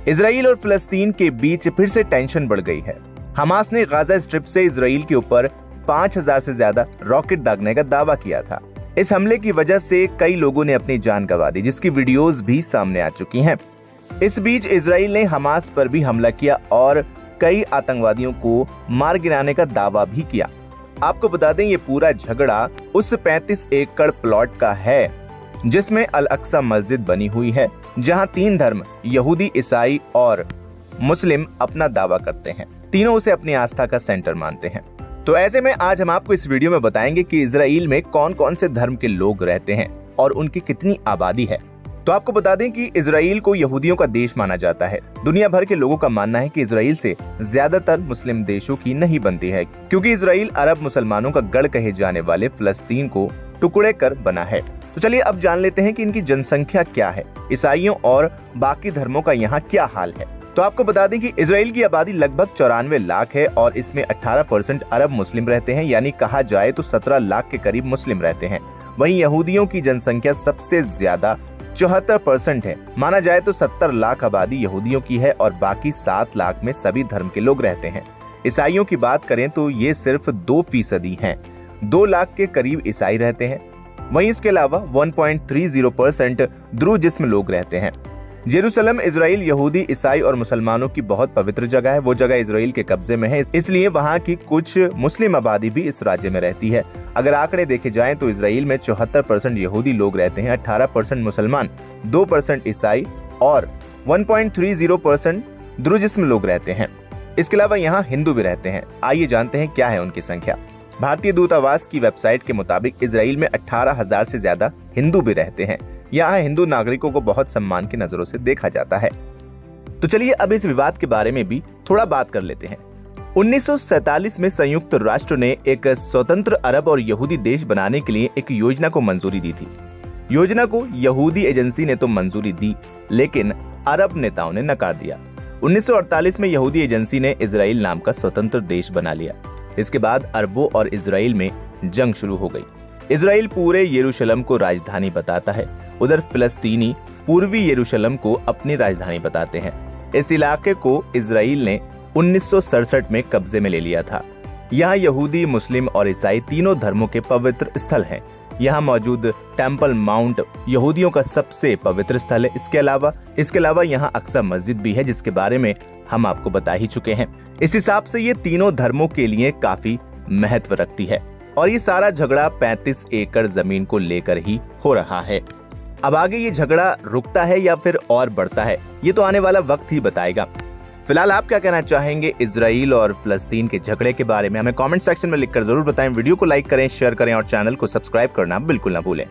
Israel और फिलिस्तीन के बीच फिर से टेंशन बढ़ गई है। हमास ने गाजा स्ट्रिप से इजराइल के ऊपर 5000 से ज्यादा रॉकेट दागने का दावा किया था। इस हमले की वजह से कई लोगों ने अपनी जान गंवा दी, जिसकी वीडियोस भी सामने आ चुकी हैं। इस बीच इजराइल ने हमास पर भी हमला किया और कई आतंकवादियों को मार गिराने का दावा भी किया। आपको बता दें, ये पूरा झगड़ा उस 35 एकड़ प्लॉट का है जिसमें अल अक्सा मस्जिद बनी हुई है, जहां 3 धर्म यहूदी, ईसाई और मुस्लिम अपना दावा करते हैं। तीनों उसे अपनी आस्था का सेंटर मानते हैं। तो ऐसे में आज हम आपको इस वीडियो में बताएंगे कि इजराइल में कौन कौन से धर्म के लोग रहते हैं और उनकी कितनी आबादी है। तो आपको बता दें कि इजराइल को यहूदियों का देश माना जाता है। दुनिया भर के लोगों का मानना है कि इजराइल से ज्यादातर मुस्लिम देशों की नहीं बनती है, क्योंकि इजराइल अरब मुसलमानों का गढ़ कहे जाने वाले फिलिस्तीन को टुकड़े कर बना है। तो चलिए अब जान लेते हैं कि इनकी जनसंख्या क्या है, ईसाइयों और बाकी धर्मों का यहाँ क्या हाल है। तो आपको बता दें कि इजराइल की आबादी लगभग 94 लाख है और इसमें 18% अरब मुस्लिम रहते हैं, यानी कहा जाए तो 17 लाख के करीब मुस्लिम रहते हैं। वहीं यहूदियों की जनसंख्या सबसे ज्यादा 74% है। माना जाए तो 70 लाख आबादी यहूदियों की है और बाकी 7 लाख में सभी धर्म के लोग रहते हैं। ईसाइयों की बात करें तो ये सिर्फ 2% हैं। 2 लाख के करीब ईसाई रहते हैं। वहीं इसके अलावा 1.30% द्रू जिस्म लोग रहते हैं। जेरूसलम इजराइल यहूदी, ईसाई और मुसलमानों की बहुत पवित्र जगह है। वो जगह इजराइल के कब्जे में है, इसलिए वहाँ की कुछ मुस्लिम आबादी भी इस राज्य में रहती है। अगर आंकड़े देखे जाएं तो इजराइल में 74% यहूदी लोग रहते हैं, 18% मुसलमान, 2% ईसाई और 1.30% द्रू जिस्म लोग रहते हैं। इसके अलावा यहाँ हिंदू भी रहते हैं। आइए जानते हैं क्या है उनकी संख्या। भारतीय दूतावास की वेबसाइट के मुताबिक इजराइल में 18,000 से ज्यादा हिंदू भी रहते हैं। यहाँ हिंदू नागरिकों को बहुत सम्मान की नजरों से देखा जाता है। तो चलिए अब इस विवाद के बारे में भी थोड़ा बात कर लेते हैं। 1947 में संयुक्त राष्ट्र ने एक स्वतंत्र अरब और यहूदी देश बनाने के लिए एक योजना को मंजूरी दी थी। योजना को यहूदी एजेंसी ने तो मंजूरी दी, लेकिन अरब नेताओं ने नकार दिया। 1948 में यहूदी एजेंसी ने इजराइल नाम का स्वतंत्र देश बना लिया। इसके बाद अरबों और इजराइल में जंग शुरू हो गई। इजराइल पूरे यरूशलेम को राजधानी बताता है, उधर फिलिस्तीनी पूर्वी यरूशलेम को अपनी राजधानी बताते हैं। इस इलाके को इजराइल ने 1967 में कब्जे में ले लिया था। यहाँ यहूदी, मुस्लिम और ईसाई तीनों धर्मों के पवित्र स्थल हैं। यहाँ मौजूद टेम्पल माउंट यहूदियों का सबसे पवित्र स्थल है। इसके अलावा यहाँ अक्सा मस्जिद भी है, जिसके बारे में हम आपको बता ही चुके हैं। इस हिसाब से ये तीनों धर्मों के लिए काफी महत्व रखती है और ये सारा झगड़ा 35 एकड़ जमीन को लेकर ही हो रहा है। अब आगे ये झगड़ा रुकता है या फिर और बढ़ता है, ये तो आने वाला वक्त ही बताएगा। फिलहाल आप क्या कहना चाहेंगे इजराइल और फिलिस्तीन के झगड़े के बारे में? हमें कमेंट सेक्शन में लिखकर जरूर बताएं। वीडियो को लाइक करें, शेयर करें और चैनल को सब्सक्राइब करना बिल्कुल ना भूलें।